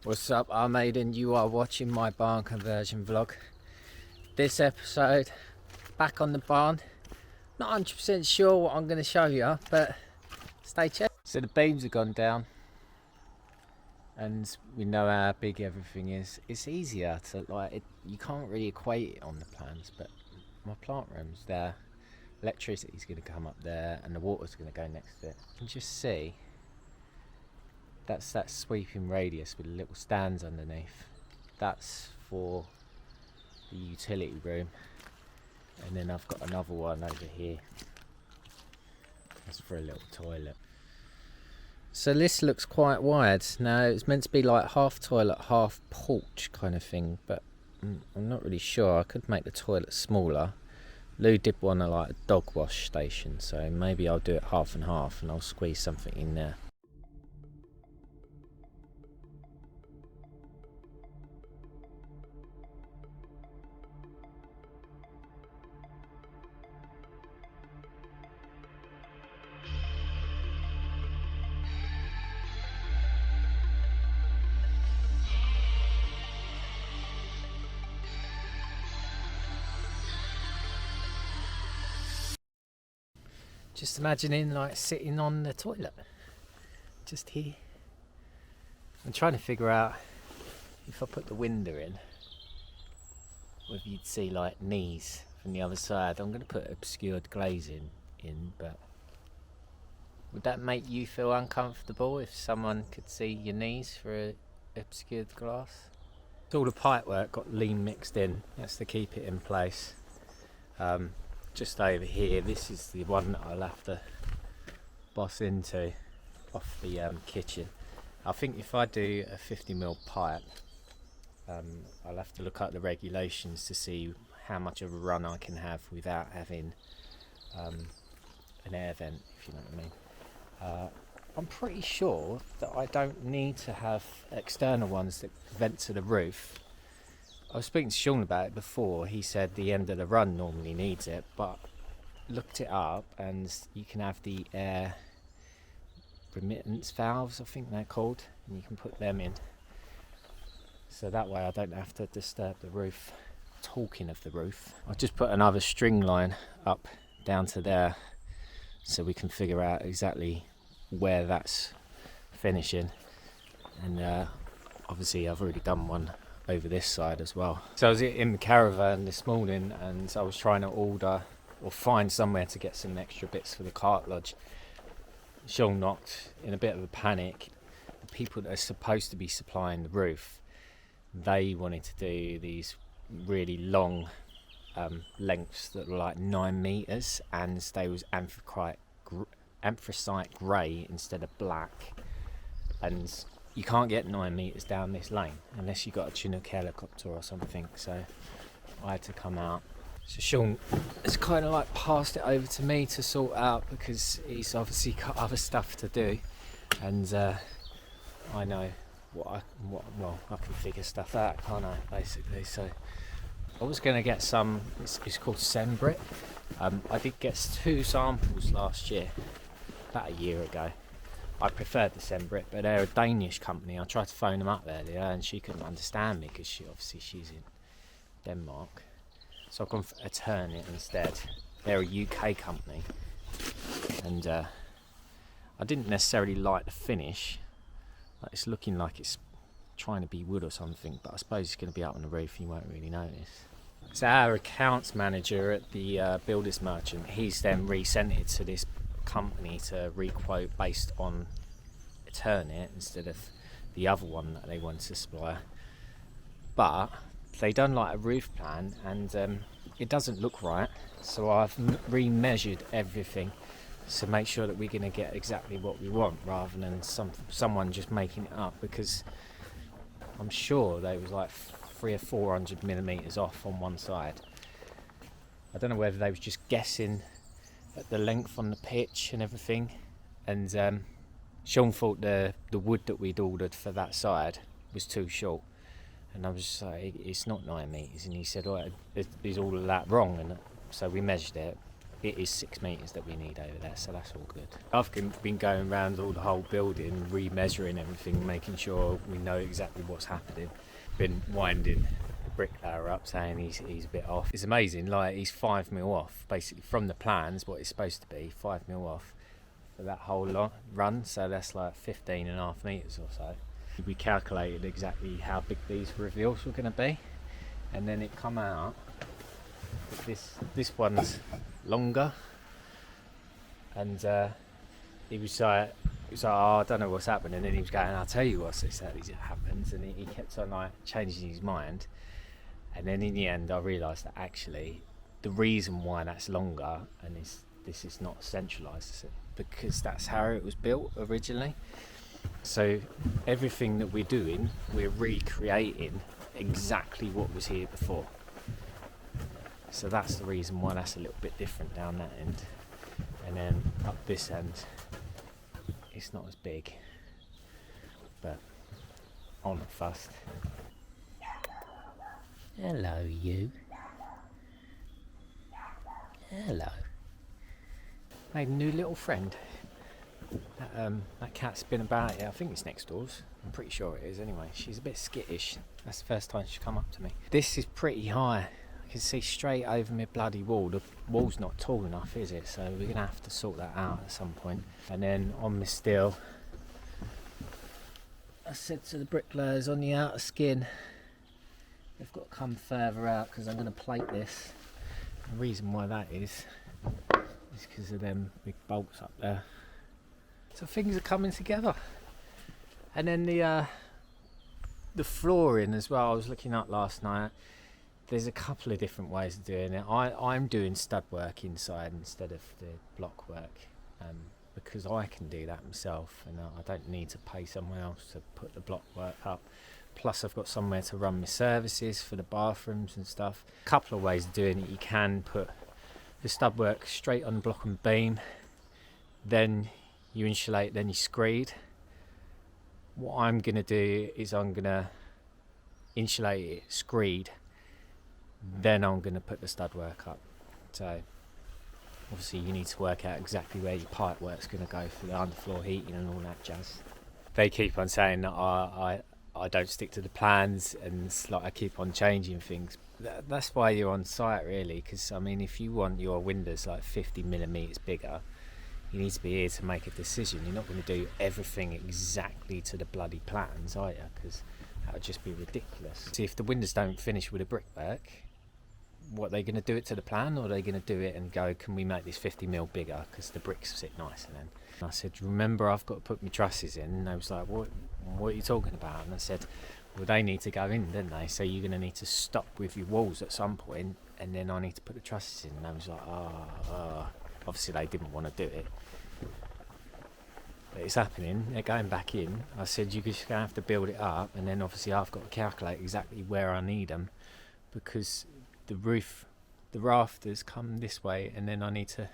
What's up, I'm Aidan, you are watching my barn conversion vlog. This episode, back on the barn. Not 100% sure what I'm going to show you, but stay tuned. So the beams have gone down and we know how big everything is. It's easier to you can't really equate it on the plans, but my plant room's there. Electricity's going to come up there and the water's going to go next to it. You can just see that's that sweeping radius with little stands underneath. That's for the utility room, and then I've got another one over here. That's for a little toilet. So this looks quite wide. Now it's meant to be like half toilet, half porch kind of thing, but I'm not really sure. I could make the toilet smaller. Lou did want a dog wash station, so maybe I'll do it half and half and I'll squeeze something in there. Just imagining sitting on the toilet, just here. I'm trying to figure out if I put the window in, whether you'd see knees from the other side. I'm going to put obscured glazing in, but would that make you feel uncomfortable if someone could see your knees for obscured glass? All the pipe work got lean mixed in. That's to keep it in place. Just over here, this is the one that I'll have to boss into off the kitchen. I think if I do a 50mm pipe, I'll have to look at the regulations to see how much of a run I can have without having an air vent, if you know what I mean. I'm pretty sure that I don't need to have external ones that vent to the roof. I was speaking to Sean about it before. He said the end of the run normally needs it, but looked it up and you can have the air remittance valves, I think they're called, and you can put them in. So that way I don't have to disturb the roof. Talking of the roof, I'll just put another string line up down to there so we can figure out exactly where that's finishing. And obviously I've already done one over this side as well. So I was in the caravan this morning and I was trying to order or find somewhere to get some extra bits for the cartilage. Sean knocked in a bit of a panic. The people that are supposed to be supplying the roof, they wanted to do these really long lengths that were 9 meters, and they was anthracite grey instead of black, and you can't get 9 meters down this lane unless you got a Chinook helicopter or something, so I had to come out. So Sean has kind of passed it over to me to sort out because he's obviously got other stuff to do, and I know I can figure stuff out, can't I, basically. So I was going to get some, it's called Sembrit. I did get 2 samples last year, about a year ago. I preferred the Sembrit, but they're a Danish company. I tried to phone them up earlier and she couldn't understand me because she's in Denmark. So I've gone for Eternit instead. They're a UK company, and I didn't necessarily like the finish. It's looking like it's trying to be wood or something, but I suppose it's going to be up on the roof and you won't really notice. So our accounts manager at the builder's merchant, he's then resent it to this company to requote based on Eternit instead of the other one that they wanted to supply. But they done a roof plan and it doesn't look right, so I've re-measured everything to make sure that we're going to get exactly what we want rather than someone just making it up, because I'm sure they was 300 or 400 millimeters off on one side. I don't know whether they was just guessing at the length on the pitch and everything, and Sean thought the wood that we'd ordered for that side was too short, and I was just like, it's not 9 meters, and he said, is all of that wrong? And so we measured it, it is 6 metres that we need over there, so that's all good. I've been going around all the whole building, re-measuring everything, making sure we know exactly what's happening. Been winding the bricklayer up, saying he's a bit off. It's amazing, like he's 5 mil off, basically from the plans, what it's supposed to be, 5 mil off for that whole run, so that's like 15.5 metres or so. We calculated exactly how big these reveals were going to be, and then it come out that this one's longer, and he was like, oh, I don't know what's happening, and then he was going, I'll tell you what's exactly happens, and he kept on like changing his mind, and then in the end I realised that actually the reason why that's longer and this is not centralised because that's how it was built originally. So everything that we're doing, we're recreating exactly what was here before. So that's the reason why that's a little bit different down that end. And then up this end, it's not as big. But I'm not fussed. Hello, you. Hello. Made a new little friend. That cat's been about here. I think it's next doors. I'm pretty sure it is anyway. She's a bit skittish. That's the first time she's come up to me. This is pretty high. I can see straight over my bloody wall. The wall's not tall enough, is it? So we're going to have to sort that out at some point. And then on my steel, I said to the bricklayers on the outer skin, they've got to come further out because I'm going to plate this. The reason why that is because of them big bolts up there. So things are coming together. And then the flooring as well, I was looking up last night. There's a couple of different ways of doing it. I'm doing stud work inside instead of the block work, because I can do that myself, and I don't need to pay someone else to put the block work up. Plus I've got somewhere to run my services for the bathrooms and stuff. A couple of ways of doing it. You can put the stud work straight on block and beam, then you insulate, then you screed. What I'm going to do is I'm going to insulate it, screed, then I'm going to put the stud work up. So obviously you need to work out exactly where your pipe work's going to go for the underfloor heating and all that jazz. They keep on saying that I don't stick to the plans, and it's like I keep on changing things. That's why you're on site really, because I mean if you want your windows like 50mm bigger, you need to be here to make a decision. You're not going to do everything exactly to the bloody plans, are you? Because that would just be ridiculous. See, if the windows don't finish with the brickwork, what, are they going to do it to the plan, or are they going to do it and go, can we make this 50mm bigger because the bricks sit nicer then? And I said, remember, I've got to put my trusses in. And they was like, what are you talking about? And I said, well, they need to go in, don't they? So you're going to need to stop with your walls at some point, and then I need to put the trusses in. And I was like, obviously they didn't want to do it, but it's happening. They're going back in. I said, you're just going to have to build it up, and then obviously I've got to calculate exactly where I need them, because the roof, the rafters come this way, and then I need to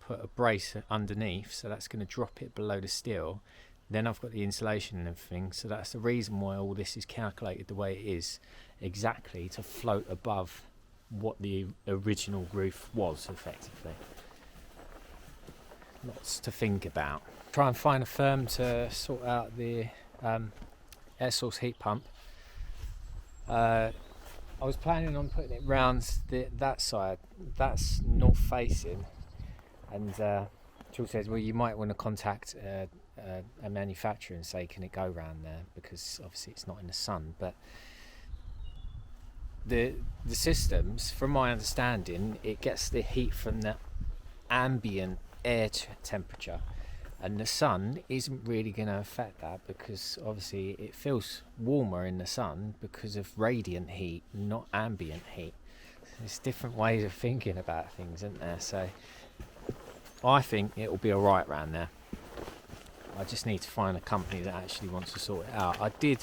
put a brace underneath, so that's going to drop it below the steel. Then I've got the insulation and everything, so that's the reason why all this is calculated the way it is, exactly to float above what the original roof was, effectively. Lots to think about. Try and find a firm to sort out the air source heat pump. I was planning on putting it round that side. That's north facing, and Jules says, well, you might want to contact a manufacturer and say, can it go round there, because obviously it's not in the sun. But the systems, from my understanding, it gets the heat from the ambient air temperature, and the sun isn't really going to affect that, because obviously it feels warmer in the sun because of radiant heat, not ambient heat. There's different ways of thinking about things, isn't there? So I think it'll be alright around there. I just need to find a company that actually wants to sort it out. I did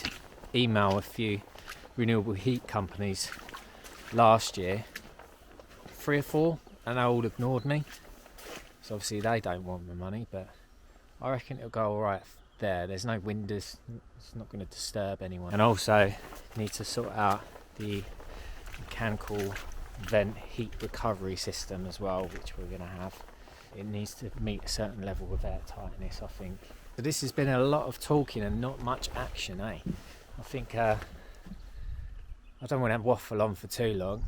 email a few renewable heat companies last year, 3 or 4, and they all ignored me. So obviously they don't want my money, but I reckon it'll go alright there. There's no windows, it's not going to disturb anyone. And also need to sort out the mechanical vent heat recovery system as well, which we're going to have. It needs to meet a certain level of air tightness, I think. So this has been a lot of talking and not much action, eh? I think I don't want to waffle on for too long.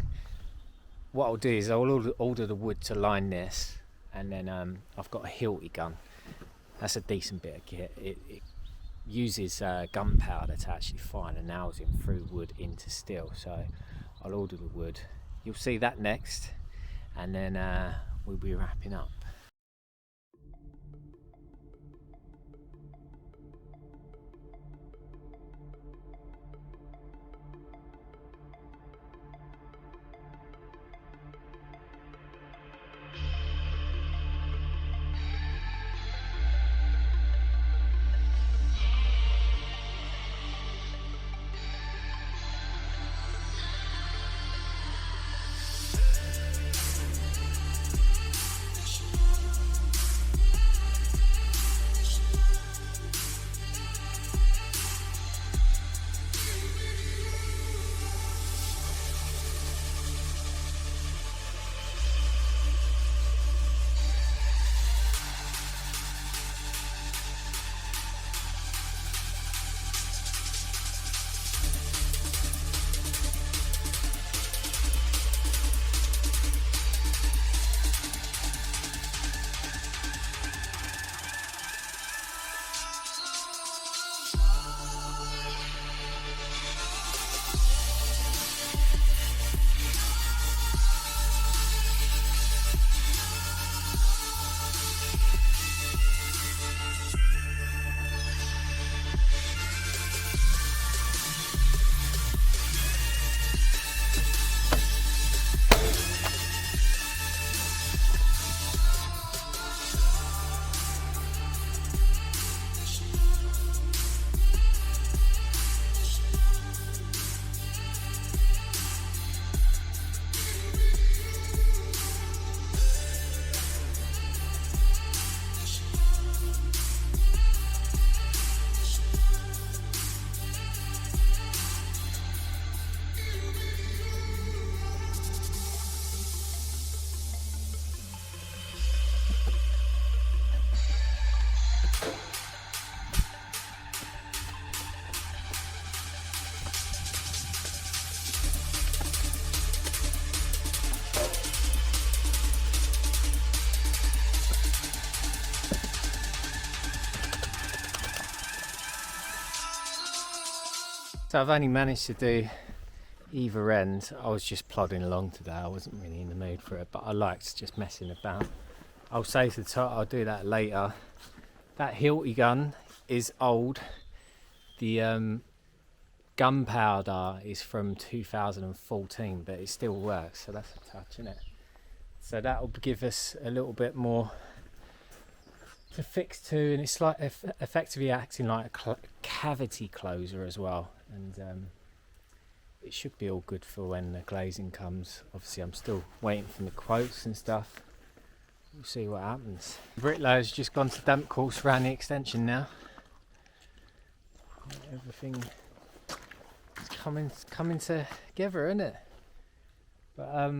What I'll do is I'll order the wood to line this, and then I've got a Hilti gun. That's a decent bit of kit. It uses gunpowder to actually fire the nails in through wood into steel. So I'll order the wood. You'll see that next, and then we'll be wrapping up. So I've only managed to do either end. I was just plodding along today. I wasn't really in the mood for it, but I liked just messing about. I'll say to the top, I'll do that later. That Hilti gun is old. The gunpowder is from 2014, but it still works, so that's a touch, isn't it? So that will give us a little bit more to fix to, and it's like effectively acting like a cavity closer as well, and it should be all good for when the glazing comes. Obviously I'm still waiting for the quotes and stuff. We'll see what happens. Bricklayer's just gone to damp course around the extension now. Everything is coming together, isn't it? But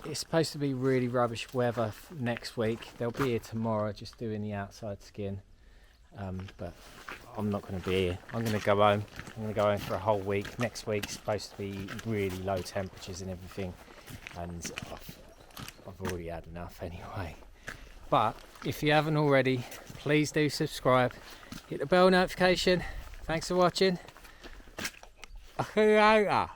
it's supposed to be really rubbish weather next week. They'll be here tomorrow just doing the outside skin, but I'm not going to be here. I'm going to go home. I'm going to go home for a whole week. Next week's supposed to be really low temperatures and everything, and I've already had enough anyway. But if you haven't already, please do subscribe, hit the bell notification. Thanks for watching. I'll see you later.